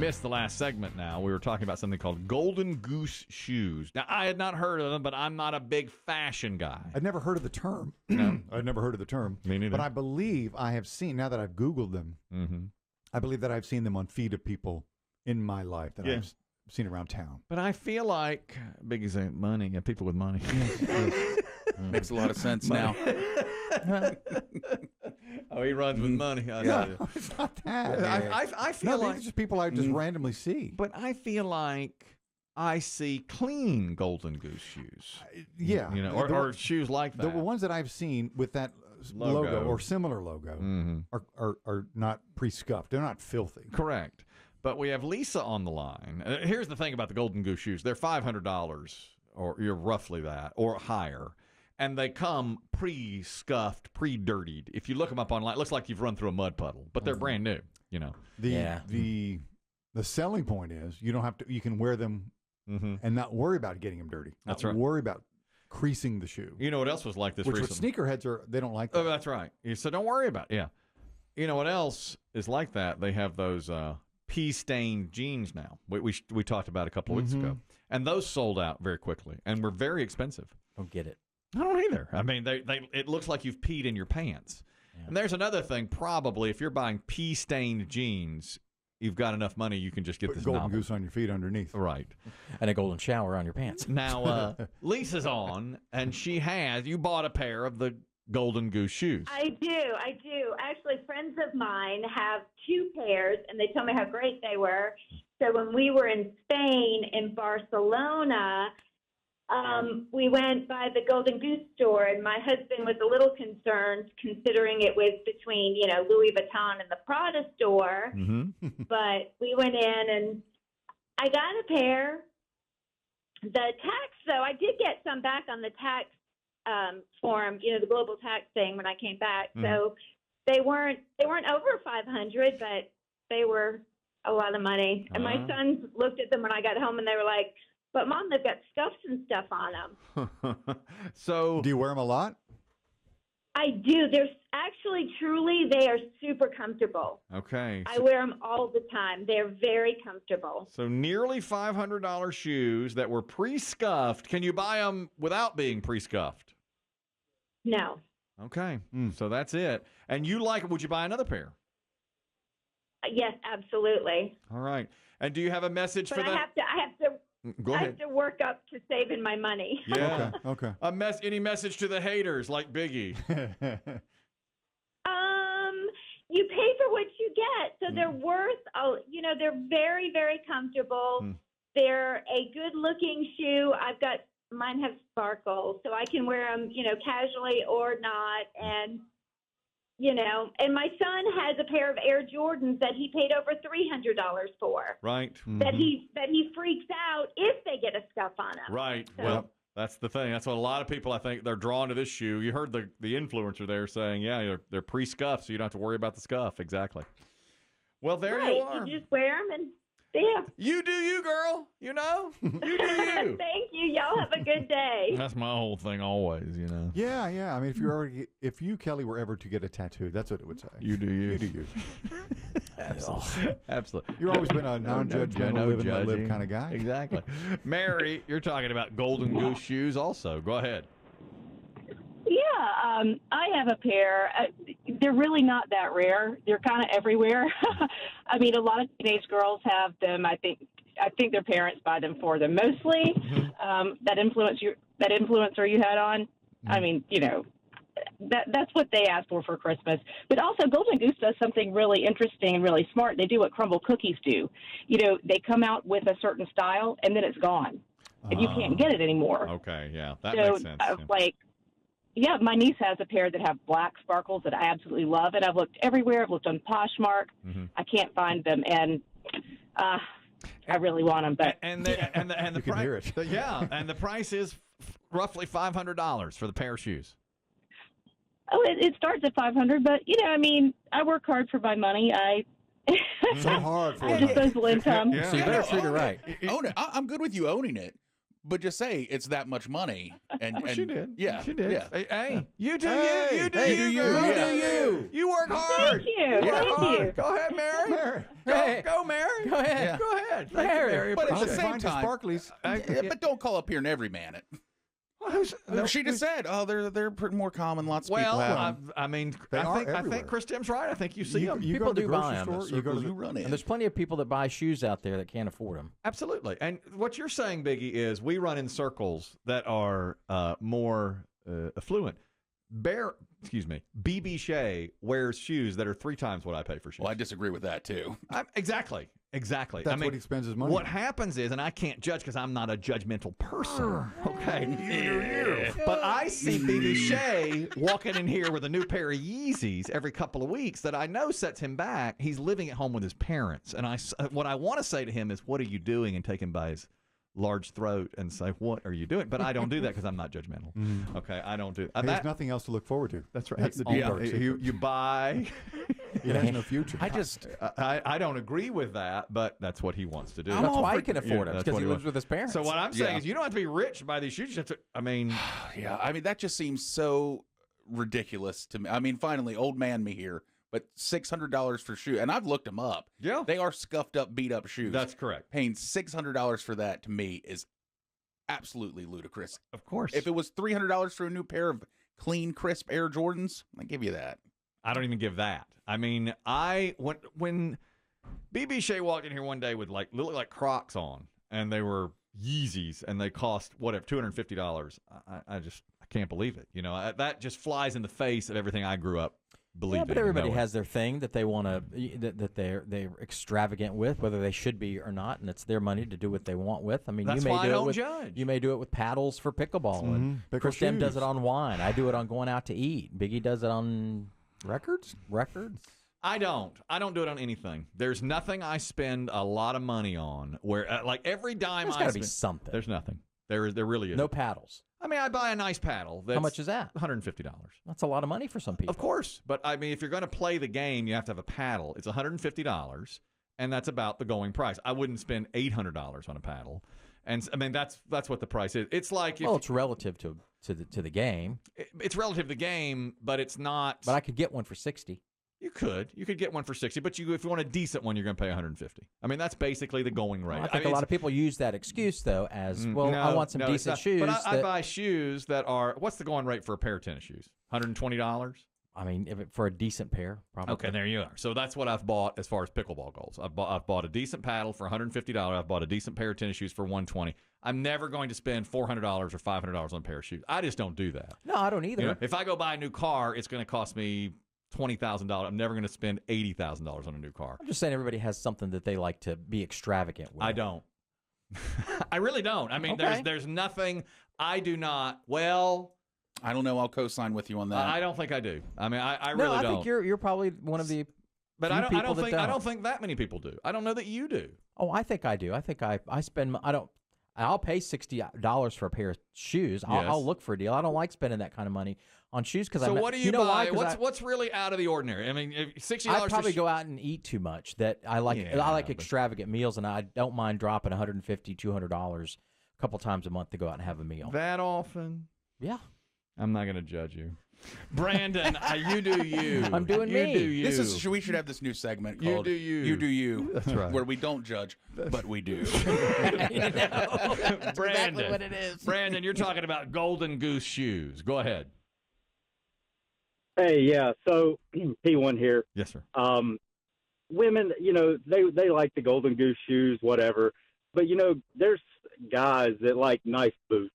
missed the last segment now, we were talking about something called Golden Goose shoes. Now, I had not heard of them, but I'm not a big fashion guy. I'd never heard of the term. No. I'd never heard of the term. Me neither. But I believe I have seen, now that I've Googled them, I believe that I've seen them on feed of people in my life that I've seen around town. But I feel like Biggie's saying money, people with money. Makes a lot of sense now. Oh, he runs with money. It's not that. I feel like it's just people I just randomly see. But I feel like I see clean Golden Goose shoes. Yeah. You know, or shoes like that. The ones that I've seen with that logo or similar logo are not pre-scuffed. They're not filthy. Correct. But we have Lisa on the line. Here's the thing about the Golden Goose shoes. They're $500 or you're roughly that or higher. And they come pre-scuffed, pre-dirtied. If you look them up online, it looks like you've run through a mud puddle, but they're brand new, you know. The selling point is you don't have to. You can wear them and not worry about getting them dirty. That's not right. Worry about creasing the shoe. You know what else was like this Which recently? with sneakerheads they don't like that. Oh, that's right. So don't worry about it. Yeah. You know what else is like that? They have those pea-stained jeans now. We talked about a couple of weeks ago. And those sold out very quickly and were very expensive. Don't get it. I don't either. I mean, it looks like you've peed in your pants. Yeah. And there's another thing, probably, if you're buying pea-stained jeans, you've got enough money, you can just get this Golden Goose on your feet underneath. Right. And a golden shower on your pants. Now, Lisa's on, and you bought a pair of the Golden Goose shoes. I do. Actually, friends of mine have 2 pairs, and they tell me how great they were. So when we were in Spain, in Barcelona, we went by the Golden Goose store, and my husband was a little concerned considering it was between, Louis Vuitton and the Prada store. But we went in, and I got a pair. The tax, though, I did get some back on the tax form, the global tax thing when I came back. So they weren't over $500, but they were a lot of money. And my sons looked at them when I got home, and they were like, "But Mom, they've got scuffs and stuff on them." So, do you wear them a lot? I do. They're actually, truly, they are super comfortable. Okay. I wear them all the time. They're very comfortable. So nearly $500 shoes that were pre-scuffed. Can you buy them without being pre-scuffed? No. Okay. So that's it. And you like it. Would you buy another pair? Yes, absolutely. All right. And do you have a message for that? I have to. Go ahead. I have to work up to saving my money. Yeah. Okay. Any message to the haters like Biggie? You pay for what you get, so they're worth. They're very, very comfortable. They're a good-looking shoe. Mine have sparkles, so I can wear them, casually or not, and. And my son has a pair of Air Jordans that he paid over $300 for. Right. That he freaks out if they get a scuff on them. Right. So, well, that's the thing. That's what a lot of people, I think, they're drawn to this shoe. You heard the influencer there saying, yeah, they're pre-scuffed, so you don't have to worry about the scuff. Exactly. Well, there you are. You just wear them and. Yeah. You do you, girl. You do you. Thank you. Y'all have a good day. That's my whole thing always, Yeah. I mean, if you, Kelly, were ever to get a tattoo, that's what it would say. You do you. You do you. Absolutely. You've always been a non-judgmental, live and let live kind of guy. Exactly. Mary, you're talking about Golden Goose shoes also. Go ahead. Yeah, I have a pair. They're really not that rare. They're kind of everywhere. I mean, a lot of teenage girls have them. I think their parents buy them for them. Mostly, that influencer you had on. I mean, that's what they asked for Christmas. But also, Golden Goose does something really interesting and really smart. They do what crumble cookies do. They come out with a certain style, and then it's gone, and you can't get it anymore. Okay, yeah, that makes sense. Yeah, my niece has a pair that have black sparkles that I absolutely love, and I've looked everywhere. I've looked on Poshmark. I can't find them, and I really want them. But and the can hear it. Yeah, and the price is roughly $500 for the pair of shoes. Oh, it starts at $500, but I mean, I work hard for my money. So hard for disposable income. So you better treat her right. Own it. I'm good with you owning it. but just say it's that much money. And She did. Yeah. She did. Yeah. Hey, you do Hey, you. You do hey, you. you. girl. You do you. You work hard. Thank you. Work Thank hard. you. Go ahead, Mary. Mary. Go, Mary. Go ahead. Yeah. Go ahead. Thank you, Mary. Mary. But at the Appreciate it. same Find the time- Sparklies. Yeah, but don't call up here and every man it. Well, She just said, "Oh, they're pretty more common. Lots of well, people have them." I mean, They I are think everywhere. Chris Demm's right. I think you see them. You People go to the do buy grocery 'em. store. The You go to circles the, you run in. And there's plenty of people that buy shoes out there that can't afford them. Absolutely. And what you're saying, Biggie, is we run in circles that are more affluent. BB Shea wears shoes that are 3 times what I pay for shoes. Well, I disagree with that too. Exactly. that's I mean, what he spends his money what on. happens is, and I can't judge because I'm not a judgmental person, okay? But I see BB Shea walking in here with a new pair of Yeezys every couple of weeks that I know sets him back. He's living at home with his parents. And what I want to say to him is, what are you doing? And take him by his large throat and say, what are you doing? But I don't do that because I'm not judgmental. Okay, I don't do that. There's nothing else to look forward to. That's right. That's the Oh, deep dark secret. you buy. It has no future. I don't agree with that, but that's what he wants to do. I'm That's all why he for- can afford it, that's because what he he lives wants. with his parents. So what I'm saying Yeah. is, you don't have to be rich to buy these shoes. You just have to, I mean, Yeah, I mean that just seems so ridiculous to me. I mean, finally, old man me here, but $600 for shoe, and I've looked them up. yeah, They are scuffed up, beat up shoes. that's correct. Paying $600 for that to me is absolutely ludicrous. Of course. If it was $300 for a new pair of clean, crisp Air Jordans, I give you that. I don't even give that. I mean, when BB Shea walked in here one day with looked like Crocs on, and they were Yeezys, and they cost whatever $250. I can't believe it. You know, that just flies in the face of everything I grew up believing. yeah, but everybody knowing. has their thing that they want to that they're extravagant with, whether they should be or not, and it's their money to do what they want with. I mean, That's you may why I do it don't with judge. you may do it with paddles for pickleball, and Pickle Chris Demm does shoes. it on wine. I do it on going out to eat. Biggie does it on Records? I don't do it on anything. There's nothing I spend a lot of money on where like every dime There's I got to spend. be something. There's nothing. There really is. No paddles. I mean, I buy a nice paddle. That's How much is that? $150. That's a lot of money for some people. Of course, but I mean, if you're going to play the game, you have to have a paddle. It's $150, and that's about the going price. I wouldn't spend $800 on a paddle, and I mean that's what the price is. It's like Well, it's relative to the game, it's relative to the game, but it's not. but I could get one for $60. You could get one for $60, but if you want a decent one, you're going to pay $150. I mean, that's basically the going rate. Well, I think mean, a lot of people use that excuse though as well. I want some no, it's decent not. shoes. But I that- buy shoes that are. What's the going rate for a pair of tennis shoes? $120. I mean, for a decent pair, probably. Okay, there you are. So that's what I've bought as far as pickleball goes. I've bought a decent paddle for $150. I've bought a decent pair of tennis shoes for $120. I'm never going to spend $400 or $500 on a pair of shoes. I just don't do that. No, I don't either. You know, if I go buy a new car, it's going to cost me $20,000. I'm never going to spend $80,000 on a new car. I'm just saying everybody has something that they like to be extravagant with. I don't. I really don't. I mean, Okay. there's nothing. I do not. Well, I don't know. I'll co-sign with you on that. I don't think I do. I mean, I No, really I don't. think you're probably one of the. But few I don't people that think I don't think that many people do. I don't know that you do. Oh, I think I do. I think I spend. I don't. I'll pay $60 for a pair of shoes. Yes. I'll look for a deal. I don't like spending that kind of money on shoes because So what do you know buy? why? 'Cause What's really out of the ordinary? I mean, $60. I probably go out and eat too much. That I like. Yeah, I like but- extravagant meals, and I don't mind dropping $150, $200 a couple times a month to go out and have a meal. that often. Yeah, I'm not going to judge you, Brandon. You do you. I'm doing you me. Do you. This is. We should have this new segment You called do you. You do you. That's right. Where we don't judge, but we do. Brandon. exactly what it is. Brandon, you're talking about Golden Goose shoes. Go ahead. Hey, yeah. So P1 here. Yes, sir. Women, they like the Golden Goose shoes, whatever. But there's guys that like nice boots.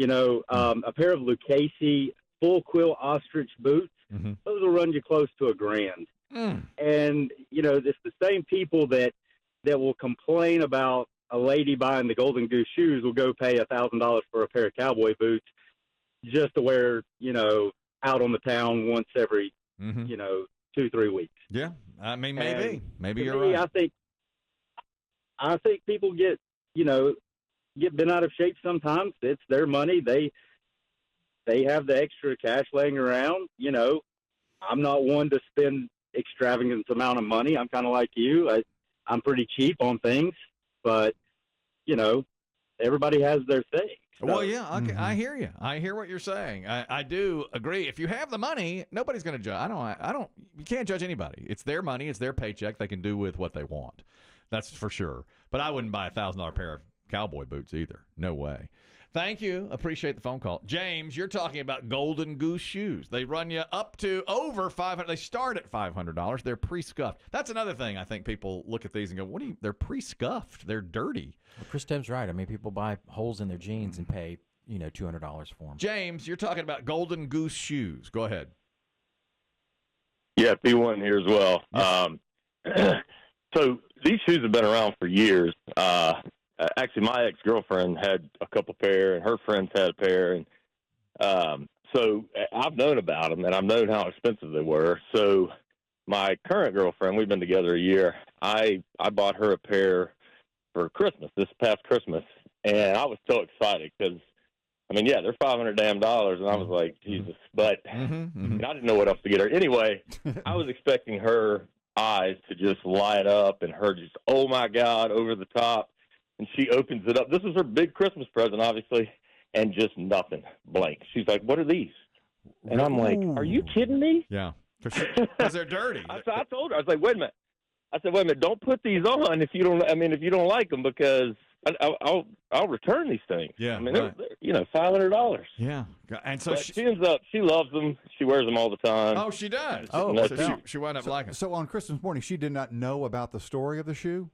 A pair of Lucchese full quill ostrich boots. Mm-hmm. Those will run you close to $1,000. Mm. And it's the same people that will complain about a lady buying the Golden Goose shoes will go pay $1,000 for a pair of cowboy boots just to wear, out on the town once every, Mm-hmm. 2-3 weeks. Yeah, I mean, And maybe to you're me, right. I think people get bent out of shape sometimes. It's their money. They have the extra cash laying around. I'm not one to spend extravagant amount of money. I'm kind of like you. I'm pretty cheap on things, but everybody has their thing. So, Well, yeah, okay, I hear you. I hear what you're saying. I do agree. If you have the money, nobody's going to judge. I don't. You can't judge anybody. It's their money. It's their paycheck. They can do with what they want. That's for sure. But I wouldn't buy a $1,000 pair of cowboy boots either. No way. Thank you. Appreciate the phone call. James, you're talking about Golden Goose shoes. They run you up to over $500. They start at $500. They're pre-scuffed. That's another thing. I think people look at these and go, "What do you? They're pre-scuffed. They're dirty." Well, Chris Demm's right. I mean, people buy holes in their jeans and pay, $200 for them. James, you're talking about Golden Goose shoes. Go ahead. Yeah, P1 here as well. So these shoes have been around for years. Actually, my ex-girlfriend had a couple pair, and her friends had a pair. And so I've known about them, and I've known how expensive they were. So my current girlfriend, we've been together a year, I bought her a pair for Christmas, this past Christmas. And I was so excited because, I mean, yeah, they're $500 damn, and I was like, Jesus. But and I didn't know what else to get her. Anyway, I was expecting her eyes to just light up and her just, oh, my God, over the top. And she opens it up. This is her big Christmas present, obviously, and just nothing, blank. She's like, "What are these?" And I'm like, "Are you kidding me?" Yeah, because they're dirty. I told her, I was like, "Wait a minute." I said, "Wait a minute, don't put these on if you don't. I mean, if you don't like them, because I'll return these things." Yeah, I mean, right. they're $500. Yeah, and so she ends up, she loves them. She wears them all the time. Oh, she does. Oh, so she wound up liking. So on Christmas morning, she did not know about the story of the shoe?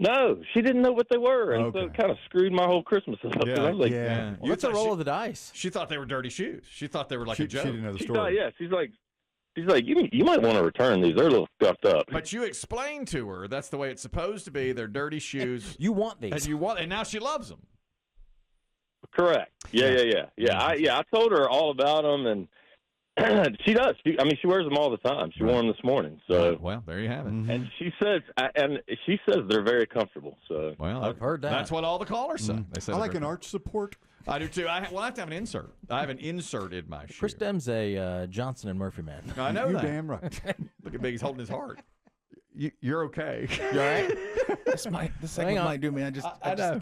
No, she didn't know what they were, and so Okay. it kind of screwed my whole Christmas up. 'Cause I was like, yeah. Well, that's a roll of the dice. She thought they were dirty shoes. She thought they were like She a joke. didn't know the She story. thought, yeah, she's like, you might want to return these. They're a little scuffed up. But you explained to her that's the way it's supposed to be. They're dirty shoes. You want these. And now she loves them. Correct. Yeah. I told her all about them, and she does. She wears them all the time. She wore them this morning. So, well, there you have it. and she says they're very comfortable. So, Well, I've heard that. That's what all the callers say. They say I they're like very an arch support. I do too. I have to have an insert. I have an insert in my shoe. Chris Demm's a Johnson and Murphy man. I know You're that. damn right. Look at Biggie's holding his heart. You're okay. You all right? This segment on. might do me. I just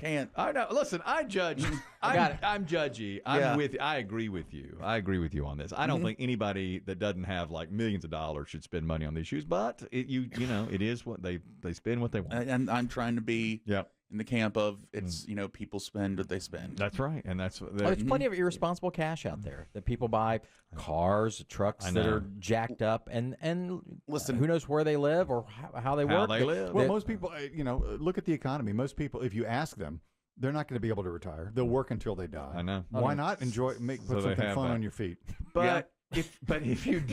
can't. I know. Listen, I judge. I'm judgy. Yeah. I agree with you. I agree with you on this. I don't think anybody that doesn't have like millions of dollars should spend money on these shoes. But it is what they spend what they want. And I'm trying to be Yep. in the camp of it's people spend what they spend. That's right, and that's what. There's plenty of irresponsible cash out there that people buy cars, trucks that are jacked up, and Listen, who knows where they live or how they work. they live. Well, most people, look at the economy. Most people, if you ask them, they're not going to be able to retire. They'll work until they die. I know. Why not put they something have fun that. on your feet? But if you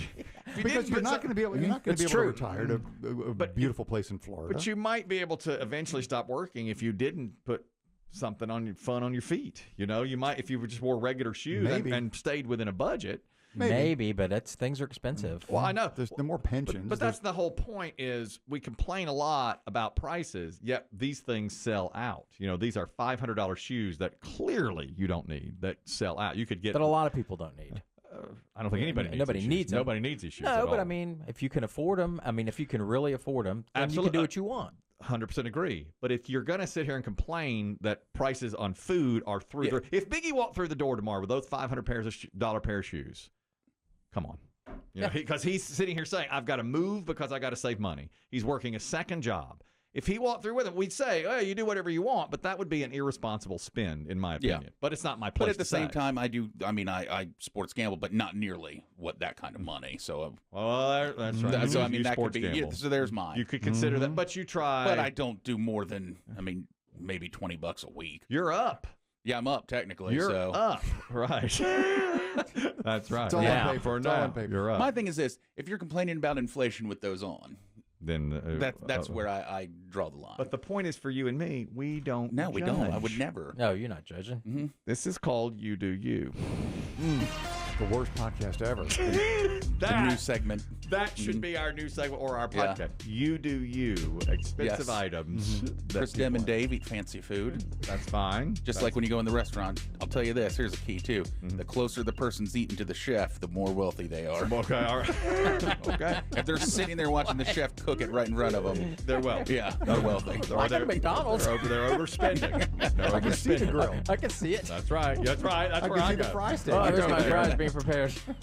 Because you're not going to be able. You're not going to be able to retire to a beautiful place in Florida. But you might be able to eventually stop working if you didn't put something fun on your feet. You might if you just wore regular shoes and stayed within a budget. Maybe, but things are expensive. Well, I know. There's the more pensions. But that's the whole point is we complain a lot about prices, yet these things sell out. These are $500 shoes that clearly you don't need that sell out. You could get that a lot of people don't need. I don't think anybody needs Nobody these needs shoes. them. Nobody needs these shoes. No, at but all. I mean, if you can afford them, if you can really afford them, then you can do what you want. 100% agree. But if you're going to sit here and complain that prices on food are through the if Biggie walked through the door tomorrow with those $500 pair of shoes, come on. Because he's sitting here saying, I've got to move because I got to save money. He's working a second job. If he walked through with it, we'd say, oh, you do whatever you want, but that would be an irresponsible spend, in my opinion. Yeah. But it's not my place But at the to same say. time, I sports gamble, but not nearly that kind of money. So, Well, that's right. so You that could sports be. gamble. So there's mine. You could consider that, but you try. But I don't do more than maybe $20 a week. You're up. Yeah, I'm up technically. You're so. up. Right. That's right. It's all on paper. It's all on paper. You're up. My thing is this: if you're complaining about inflation with those on, then that's where I draw the line. But the point is, for you and me, we don't. No, we don't. I judge. would never. No, you're not judging. Mm-hmm. This is called You Do You. the worst podcast ever. The new segment. That should be our new segment or our Yeah. podcast. You do you. Expensive Yes. items. that Chris, people Demm, and like. Dave eat fancy food. That's fine. Just like when you go in the restaurant. I'll tell you this. Here's a key, too. The closer the person's eaten to the chef, the more wealthy they are. Okay, all right. Okay. If they're sitting there watching the chef cook it right in front of them, They're wealthy. yeah, they're wealthy. Like at McDonald's. They're overspending. They're I can see the overspending. grill. I can see it. That's right. That's right. That's I where can I see the go. fry stand. Oh, I there's go my there. fries being prepared.